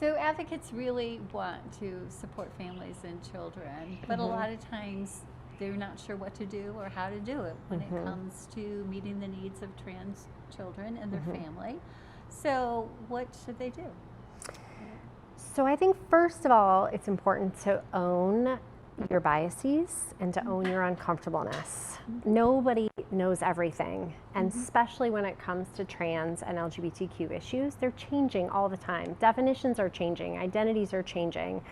So advocates really want to support families and children, but a lot of times they're not sure what to do or how to do it when it comes to meeting the needs of trans children and their family. So what should they do? So I think first of all, it's important to own your biases and to own your uncomfortableness. Nobody knows everything, and especially when it comes to trans and LGBTQ issues, they're changing all the time. Definitions are changing, identities are changing.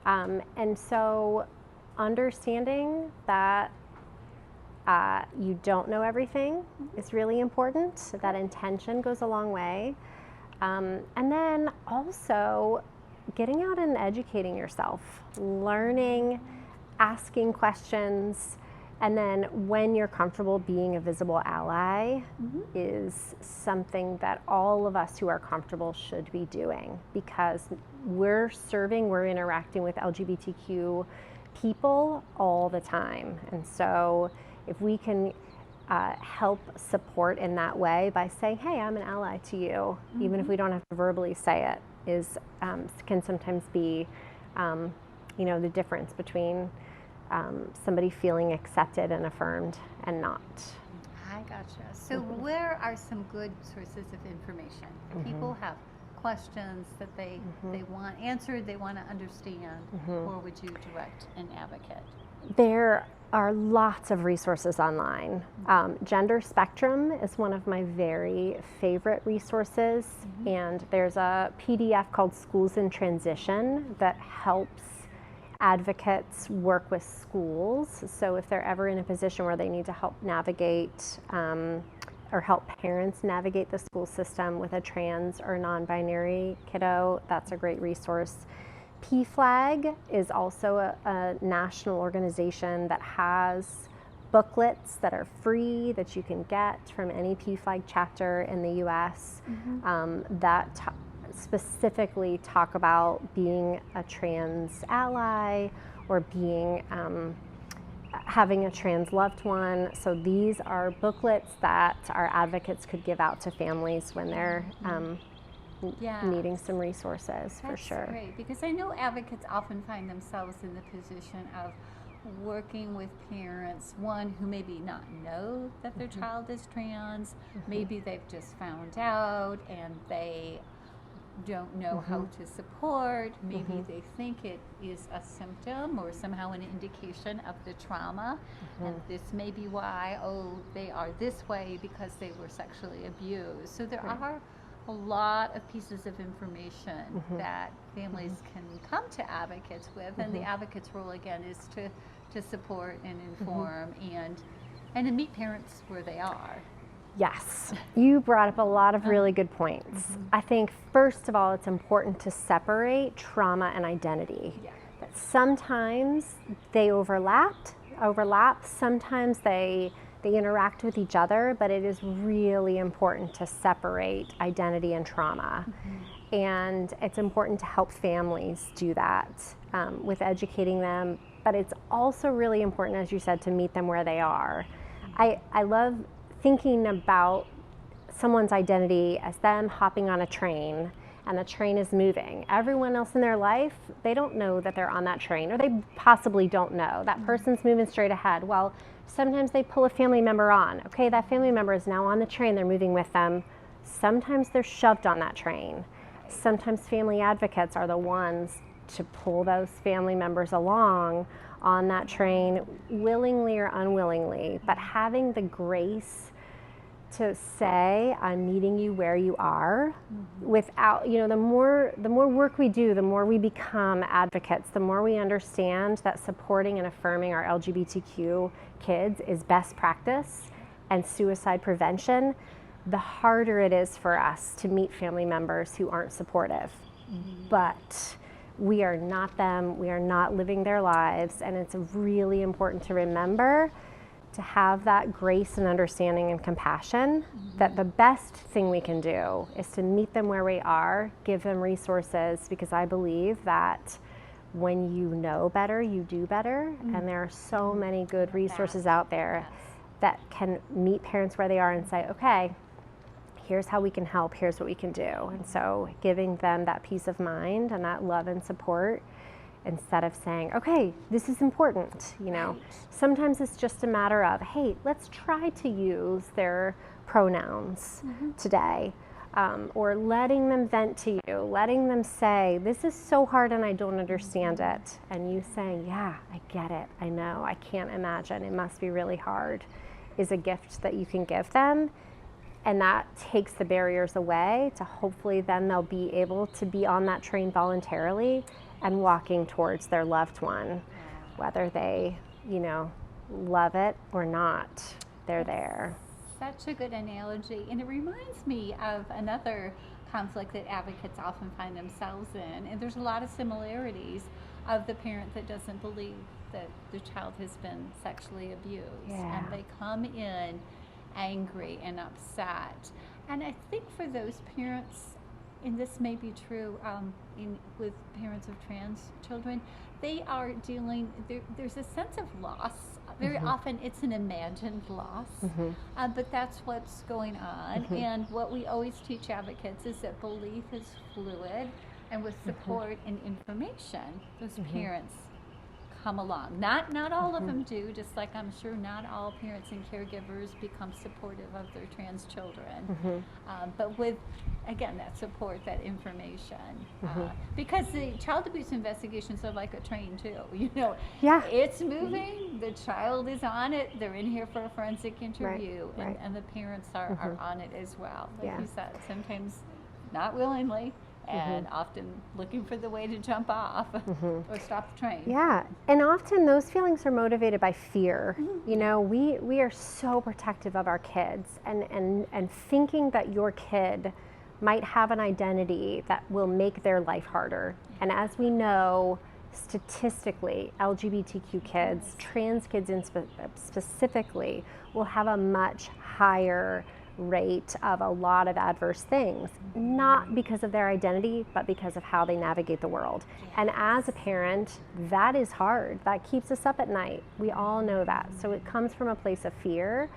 And so understanding that you don't know everything is really important. That intention goes a long way. And then also getting out and educating yourself, learning, asking questions, and then when you're comfortable being a visible ally is something that all of us who are comfortable should be doing, because we're interacting with LGBTQ people all the time. And so if we can help support in that way by saying, hey, I'm an ally to you, even if we don't have to verbally say it, can sometimes be the difference between somebody feeling accepted and affirmed and not. I gotcha. So where are some good sources of information? People have questions that they want answered, they want to understand, or would you direct an advocate? There are lots of resources online. Gender Spectrum is one of my very favorite resources, and there's a PDF called Schools in Transition that helps advocates work with schools. So if they're ever in a position where they need to help navigate or help parents navigate the school system with a trans or non-binary kiddo, that's a great resource. PFLAG is also a national organization that has booklets that are free that you can get from any PFLAG chapter in the US that specifically talk about being a trans ally or being having a trans loved one. So these are booklets that our advocates could give out to families when they're needing some resources. For sure. That's great, because I know advocates often find themselves in the position of working with parents, one who maybe not know that their child is trans, maybe they've just found out and they don't know how to support, maybe they think it is a symptom or somehow an indication of the trauma, and this may be why, they are this way because they were sexually abused. So there are a lot of pieces of information that families can come to advocates with, and the advocate's role again is to support and inform and to meet parents where they are. Yes, you brought up a lot of really good points. I think first of all, it's important to separate trauma and identity. That sometimes they overlap, sometimes they interact with each other, but it is really important to separate identity and trauma. And it's important to help families do that with educating them, but it's also really important, as you said, to meet them where they are. I love thinking about someone's identity as them hopping on a train and the train is moving. Everyone else in their life, they don't know that they're on that train, or they possibly don't know. That person's moving straight ahead. Well, sometimes they pull a family member on. Okay, that family member is now on the train, they're moving with them. Sometimes they're shoved on that train. Sometimes family advocates are the ones to pull those family members along on that train, willingly or unwillingly, but having the grace to say, I'm meeting you where you are, without, the more work we do, the more we become advocates, the more we understand that supporting and affirming our LGBTQ kids is best practice and suicide prevention, the harder it is for us to meet family members who aren't supportive. But we are not them, we are not living their lives, and it's really important to remember to have that grace and understanding and compassion, that the best thing we can do is to meet them where we are, give them resources, because I believe that when you know better, you do better, and there are so many good resources out there that can meet parents where they are and say, okay, here's how we can help, here's what we can do. And so giving them that peace of mind and that love and support instead of saying, okay, this is important, you know. Right. Sometimes it's just a matter of, hey, let's try to use their pronouns today. Or letting them vent to you, letting them say, this is so hard and I don't understand it. And you saying, yeah, I get it, I know, I can't imagine, it must be really hard, is a gift that you can give them. And that takes the barriers away to hopefully then they'll be able to be on that train voluntarily and walking towards their loved one, whether they, you know, love it or not, they're there. Such a good analogy, and it reminds me of another conflict that advocates often find themselves in, and there's a lot of similarities of the parent that doesn't believe that the child has been sexually abused, and they come in angry and upset. And I think for those parents, and this may be true with parents of trans children, they are dealing, there's a sense of loss. Very often it's an imagined loss, but that's what's going on. And what we always teach advocates is that belief is fluid, and with support and information, those parents come along. Not all of them do, just like I'm sure not all parents and caregivers become supportive of their trans children. But with, again, that support, that information. Because the child abuse investigations are like a train too, you know. Yeah. It's moving, the child is on it, they're in here for a forensic interview, Right. And the parents are on it as well. Like Yeah. you said, sometimes not willingly, and often looking for the way to jump off or stop the train. Yeah, and often those feelings are motivated by fear. You know, we are so protective of our kids, and thinking that your kid might have an identity that will make their life harder. And as we know, statistically, LGBTQ kids, trans kids specifically, will have a much higher rate of a lot of adverse things, not because of their identity, but because of how they navigate the world. And as a parent, that is hard. That keeps us up at night. We all know that. So it comes from a place of fear,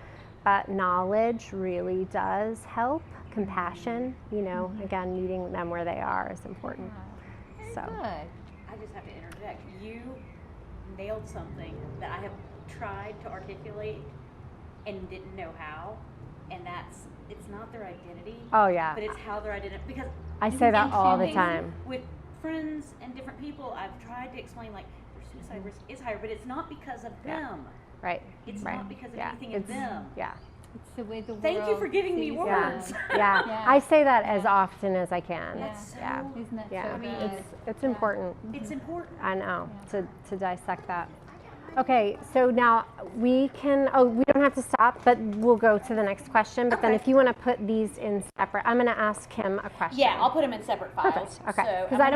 but knowledge really does help. Compassion, you know, again, meeting them where they are is important. Very So. good. I just have to interject. You nailed something that I have tried to articulate and didn't know how. And it's not their identity. Oh yeah. But it's how they're identified. Because I say that all the in time. With friends and different people, I've tried to explain, like, their suicide risk is higher, but it's not because of them. Right. It's right. not because of anything in them. Yeah. It's the way the world Thank you for giving me sees words. them. Yeah. Yeah. I say that as often as I can. That's so, Yeah. Isn't that Yeah. so good? It's important. it's important. I know, to dissect that. Okay, so now we can, we don't have to stop, but we'll go to the next question. But then Okay. if you want to put these in separate, I'm going to ask him a question. Yeah, I'll put them in separate files. Okay, So because I'm I don't